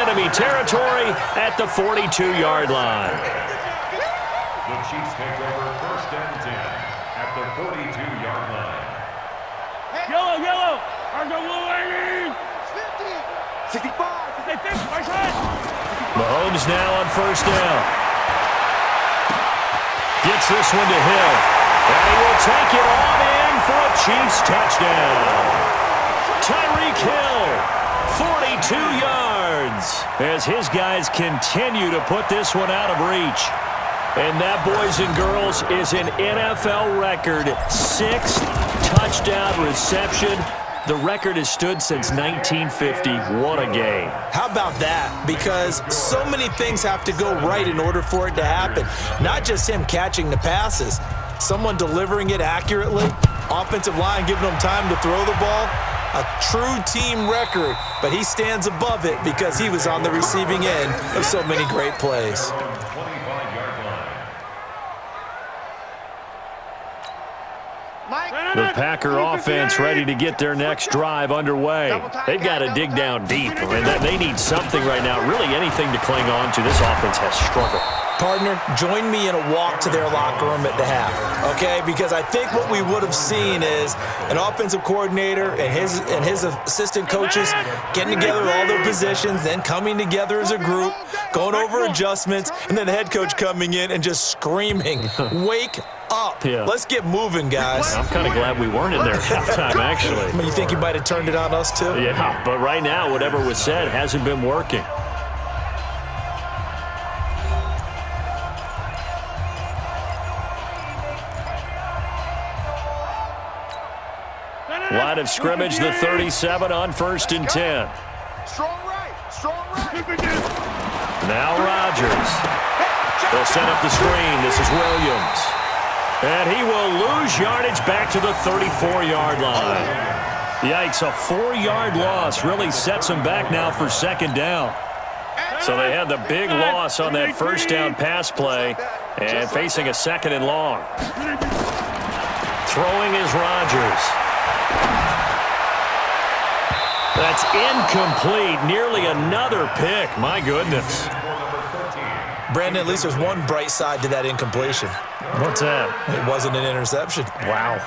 enemy territory at the 42-yard line. The Chiefs take over 1st and 10 at the 42-yard line. Yellow, yellow. Argo blue, 80. 65. Mahomes now on 1st down. Gets this one to Hill. And he will take it on in for a Chiefs touchdown. Tyreek Hill, 42 yards, as his guys continue to put this one out of reach. And that, boys and girls, is an NFL record 6th touchdown reception. The record has stood since 1950. What a game. How about that? Because so many things have to go right in order for it to happen. Not just him catching the passes, someone delivering it accurately, offensive line giving them time to throw the ball. A true team record, but he stands above it because he was on the receiving end of so many great plays. The Packer offense ready to get their next drive underway. They've got to dig down deep, and they need something right now, really anything to cling on to. This offense has struggled. Partner, join me in a walk to their locker room at the half, okay? Because I think what we would have seen is an offensive coordinator and his assistant coaches getting together all their positions, then coming together as a group, going over adjustments, and then the head coach coming in and just screaming, "Wake up. Yeah. Let's get moving, guys." I'm kind of glad we weren't in there at halftime, actually. I mean, you think he might have turned it on us, too? Yeah, but right now, whatever was said hasn't been working. Line of scrimmage, the 37 on 1st and 10. Strong right, strong right. Now Rodgers. They'll set up the screen. This is Williams. And he will lose yardage back to the 34-yard line. Yikes, a 4-yard loss really sets him back now for 2nd down. So they had the big loss on that 1st down pass play and facing a 2nd and long. Throwing is Rodgers. That's incomplete. Nearly another pick. My goodness. Brandon, at least there's one bright side to that incompletion. What's that? It wasn't an interception. Wow.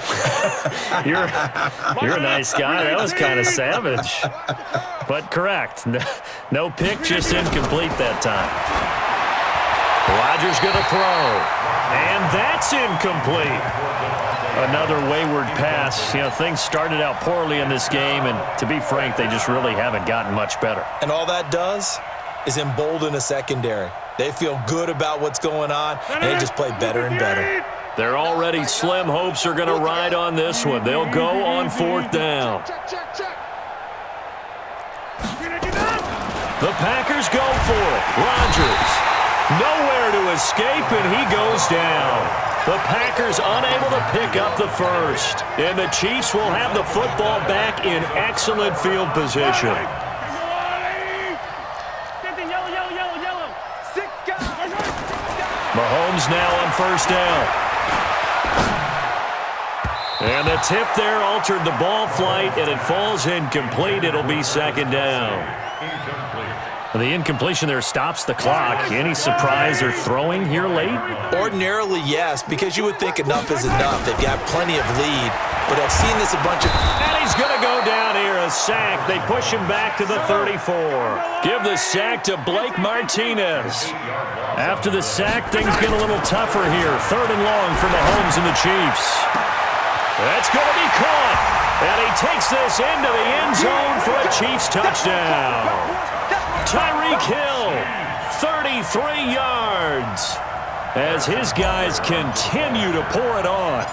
You're a nice guy. That was kind of savage. But correct. No pick, just incomplete that time. Rodgers going to throw. And that's incomplete. Another wayward pass. You know, things started out poorly in this game, and to be frank, they just really haven't gotten much better. And all that does is embolden a secondary. They feel good about what's going on, and they just play better and better. Their already slim hopes are going to ride on this one. They'll go on 4th down. The Packers go for it. Rodgers. Nowhere to escape, and he goes down. The Packers unable to pick up the first. And the Chiefs will have the football back in excellent field position. Mahomes now on 1st down. And the tip there altered the ball flight, and it falls incomplete. It'll be 2nd down. The incompletion there stops the clock. Any surprise they're throwing here late? Ordinarily, yes, because you would think enough is enough. They've got plenty of lead, but I've seen this a bunch of... And he's going to go down here, a sack. They push him back to the 34. Give the sack to Blake Martinez. After the sack, things get a little tougher here. 3rd and long for Mahomes and the Chiefs. That's going to be caught. And he takes this into the end zone for a Chiefs touchdown. Tyreek Hill, 33 yards, as his guys continue to pour it on.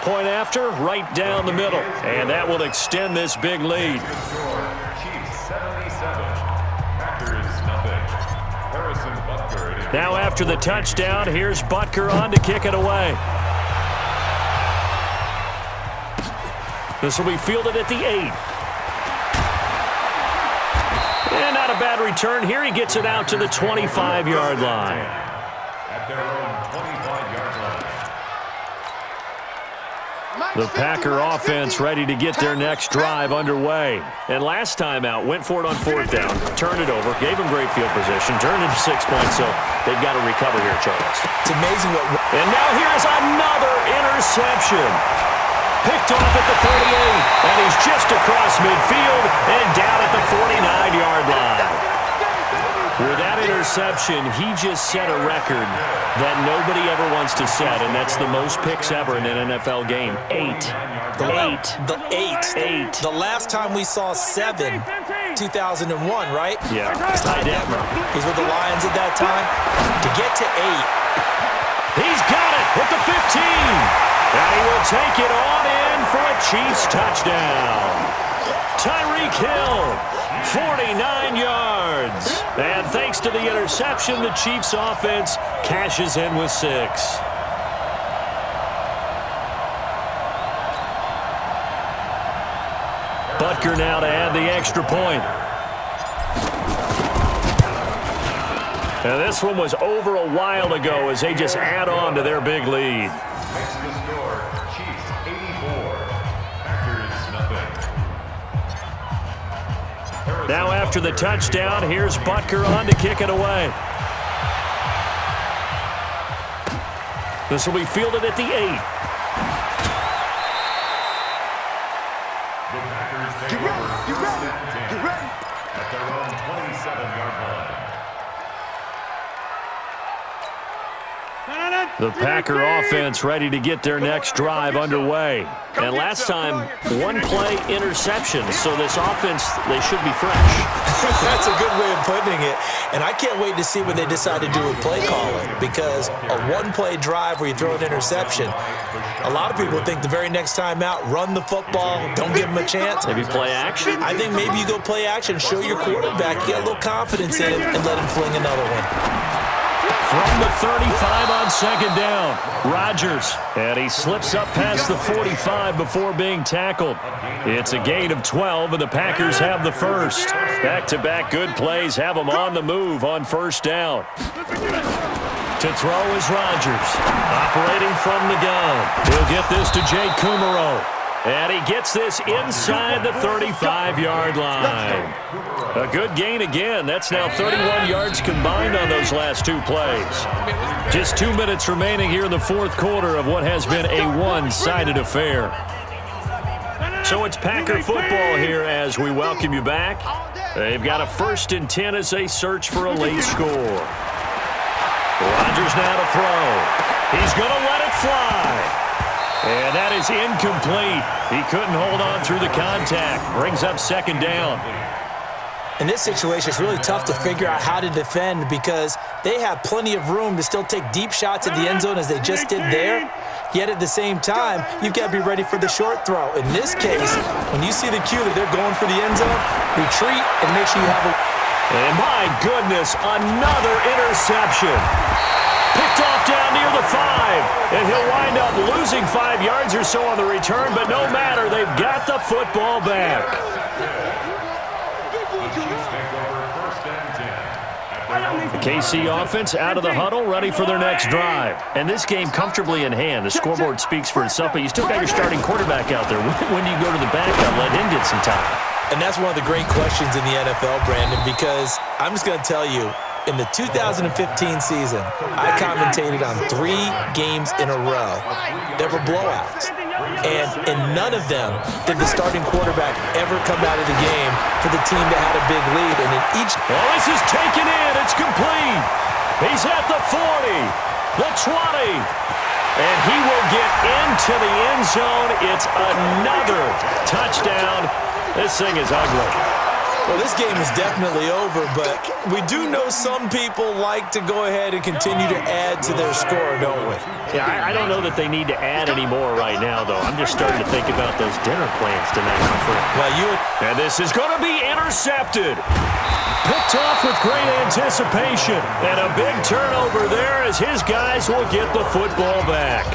Point after, right down the middle, and that will extend this big lead. Chiefs 77, Packers nothing. Harrison Butker. Now after the touchdown, here's Butker on to kick it away. This will be fielded at the 8. And not a bad return here. He gets it out to the 25-yard line. At their own 25-yard line. The Packer offense ready to get their next drive underway. And last time out, went for it on fourth down, turned it over, gave them great field position, turned into 6 points, so they've got to recover here, Charles. It's amazing what... And now here's another interception. Picked off at the 38, and he's just across midfield and down at the 49-yard line. With that interception, he just set a record that nobody ever wants to set, and that's the most picks ever in an NFL game. 8. The last time we saw 7, 2001, right? Yeah. Ty Detmer. He's with the Lions at that time. To get to 8. He's got it at the 15. And he will take it on in for a Chiefs touchdown. Tyreek Hill, 49 yards. And thanks to the interception, the Chiefs offense cashes in with 6. Butker now to add the extra point. And this one was over a while ago as they just add on to their big lead. Makes the score, Chiefs 84, Packers nothing. Now after the touchdown, here's Butker on to kick it away. This will be fielded at the 8. The Packers take over first and 10 at their own 27-yard line. The Packer offense ready to get their next drive underway. And last time, one-play interception, so this offense, they should be fresh. That's a good way of putting it. And I can't wait to see what they decide to do with play calling, because a one-play drive where you throw an interception, a lot of people think the very next time out, run the football, don't give them a chance. Maybe play action? I think maybe you go play action, show your quarterback, get a little confidence in him, and let him fling another one. From the 35 on second down, Rodgers. And he slips up past the 45 before being tackled. It's a gain of 12, and the Packers have the first. Back-to-back good plays have them on the move on first down. To throw is Rodgers. Operating from the gun. He'll get this to Jake Kumaro. And he gets this inside the 35-yard line. A good gain again. That's now 31 yards combined on those last 2 plays. Just 2 minutes remaining here in the fourth quarter of what has been a one-sided affair. So it's Packer football here as we welcome you back. They've got a 1st and 10 as they search for a late score. Rodgers now to throw. He's going to let it fly. And that is incomplete. He couldn't hold on through the contact. Brings up second down. In this situation, it's really tough to figure out how to defend because they have plenty of room to still take deep shots at the end zone as they just did there. Yet at the same time, you've got to be ready for the short throw. In this case, when you see the cue that they're going for the end zone, retreat and make sure you have a... And my goodness, another interception. Picked off down near the 5, and he'll wind up losing 5 yards or so on the return, but no matter, they've got the football back. The KC offense out of the huddle, ready for their next drive. And this game comfortably in hand. The scoreboard speaks for itself, but you still got your starting quarterback out there. When do you go to the backup, let him get some time? And that's one of the great questions in the NFL, Brandon, because I'm just going to tell you, in the 2015 season, I commentated on 3 games in a row. There were blowouts. And in none of them did the starting quarterback ever come out of the game for the team that had a big lead. And in each... Well, this is taken in. It's complete. He's at the 40, the 20. And he will get into the end zone. It's another touchdown. This thing is ugly. Well, this game is definitely over, but we do know some people like to go ahead and continue to add to their score, don't we? Yeah, I don't know that they need to add any more right now, though. I'm just starting to think about those dinner plans tonight, my friend. Well, and this is going to be intercepted. Picked off with great anticipation. And a big turnover there as his guys will get the football back.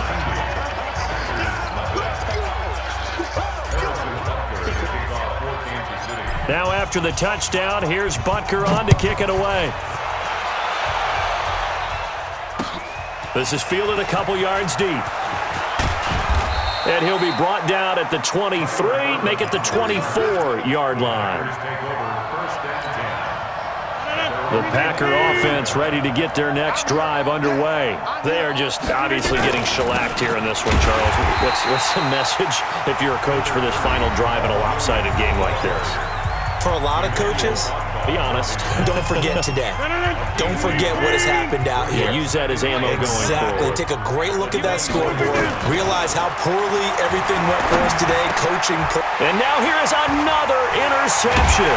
Now after the touchdown, here's Butker on to kick it away. This is fielded a couple yards deep. And he'll be brought down at the 23, make it the 24-yard line. The Packer offense ready to get their next drive underway. They are just obviously getting shellacked here in this one, Charles. What's the message if you're a coach for this final drive in a lopsided game like this? For a lot of coaches, be honest. Don't forget today. Don't forget what has happened out here. Yeah, use that as ammo going forward. Exactly. Take a great look at that scoreboard. Realize how poorly everything went for us today. Coaching. And now here is another interception.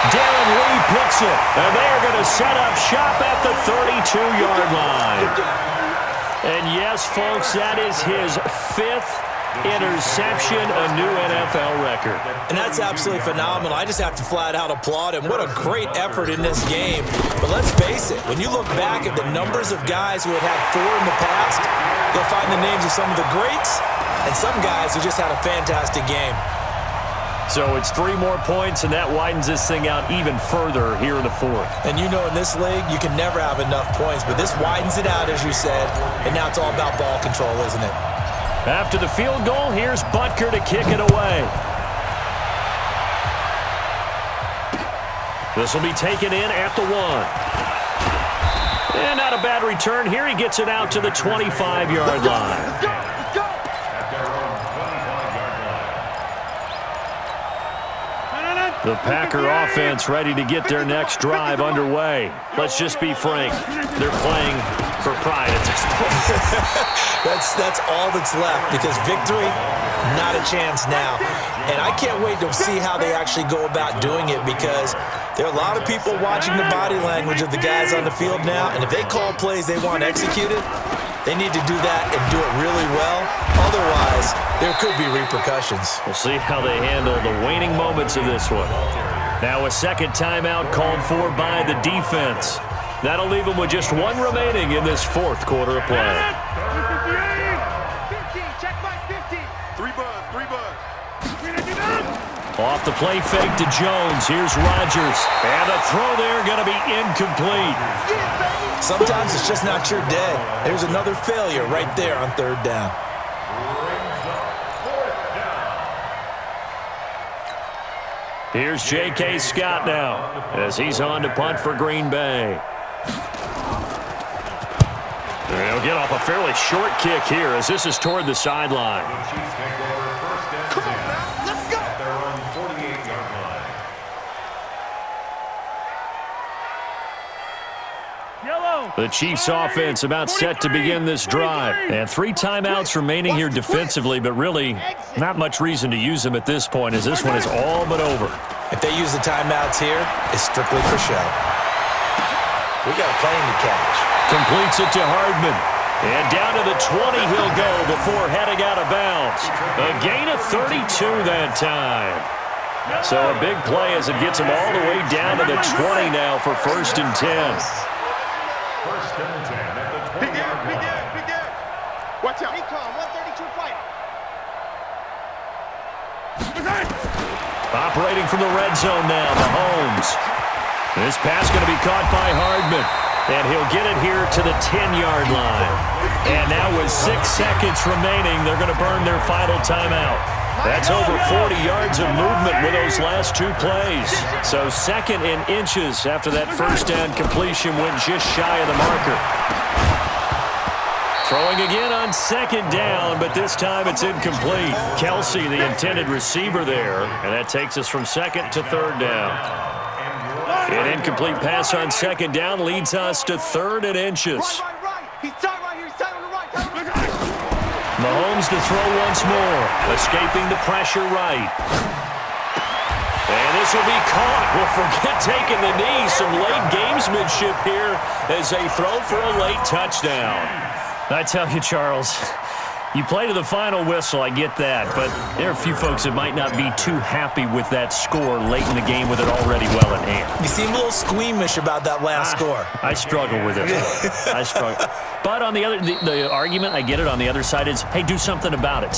Darren Lee picks it. And they are going to set up shop at the 32-yard line. And yes, folks, that is his 5th interception, a new NFL record. And that's absolutely phenomenal. I just have to flat out applaud him. What a great effort in this game. But let's face it, when you look back at the numbers of guys who have had 4 in the past, you'll find the names of some of the greats and some guys who just had a fantastic game. So it's 3 more points, and that widens this thing out even further here in the 4th. And you know in this league, you can never have enough points, but this widens it out, as you said, and now it's all about ball control, isn't it? After the field goal, here's Butker to kick it away. This will be taken in at the 1. And not a bad return here. He gets it out to the 25-yard line. The Packer offense ready to get their next drive underway. Let's just be frank. They're playing for pride at this point. That's all that's left, because victory, not a chance now. And I can't wait to see how they actually go about doing it, because there are a lot of people watching the body language of the guys on the field now, and if they call plays they want executed, they need to do that and do it really well. Otherwise, there could be repercussions. We'll see how they handle the waning moments of this one. Now a second timeout called for by the defense. That'll leave them with just 1 remaining in this 4th quarter of play. 50, check my 50. 3 buzz. Off the play fake to Jones. Here's Rodgers. And the throw there going to be incomplete. Sometimes it's just not your day. There's another failure right there on 3rd down. Here's J.K. Scott now as he's on to punt for Green Bay. They'll get off a fairly short kick here as this is toward the sideline. Come on, man. Let's go. The Chiefs offense about set to begin this drive. And 3 timeouts remaining here defensively, but really not much reason to use them at this point as this one is all but over. If they use the timeouts here, it's strictly for show. We got a plane to catch. Completes it to Hardman. And down to the 20 he'll go before heading out of bounds. A gain of 32 that time. So a big play as it gets him all the way down to the 20 now for 1st and 10. Big air. Watch out. Recon, 132 fight. Operating from the red zone now, Mahomes. This pass going to be caught by Hardman. And he'll get it here to the 10-yard line. And now with 6 seconds remaining, they're going to burn their final timeout. That's over 40 yards of movement with those last 2 plays. So 2nd and inches after that 1st down completion went just shy of the marker. Throwing again on 2nd down, but this time it's incomplete. Kelsey, the intended receiver there, and that takes us from 2nd to 3rd down. An incomplete pass on 2nd down leads us to 3rd and inches. Right. He's tight right here. He's tight on the right. Mahomes to throw once more, escaping the pressure right. And this will be caught. Well, forget taking the knee. Some late gamesmanship here as they throw for a late touchdown. I tell you, Charles, you play to the final whistle, I get that, but there are a few folks that might not be too happy with that score late in the game with it already well in hand. You seem a little squeamish about that last score. I struggle with it. I struggle. But on the argument, I get it, on the other side is, hey, do something about it.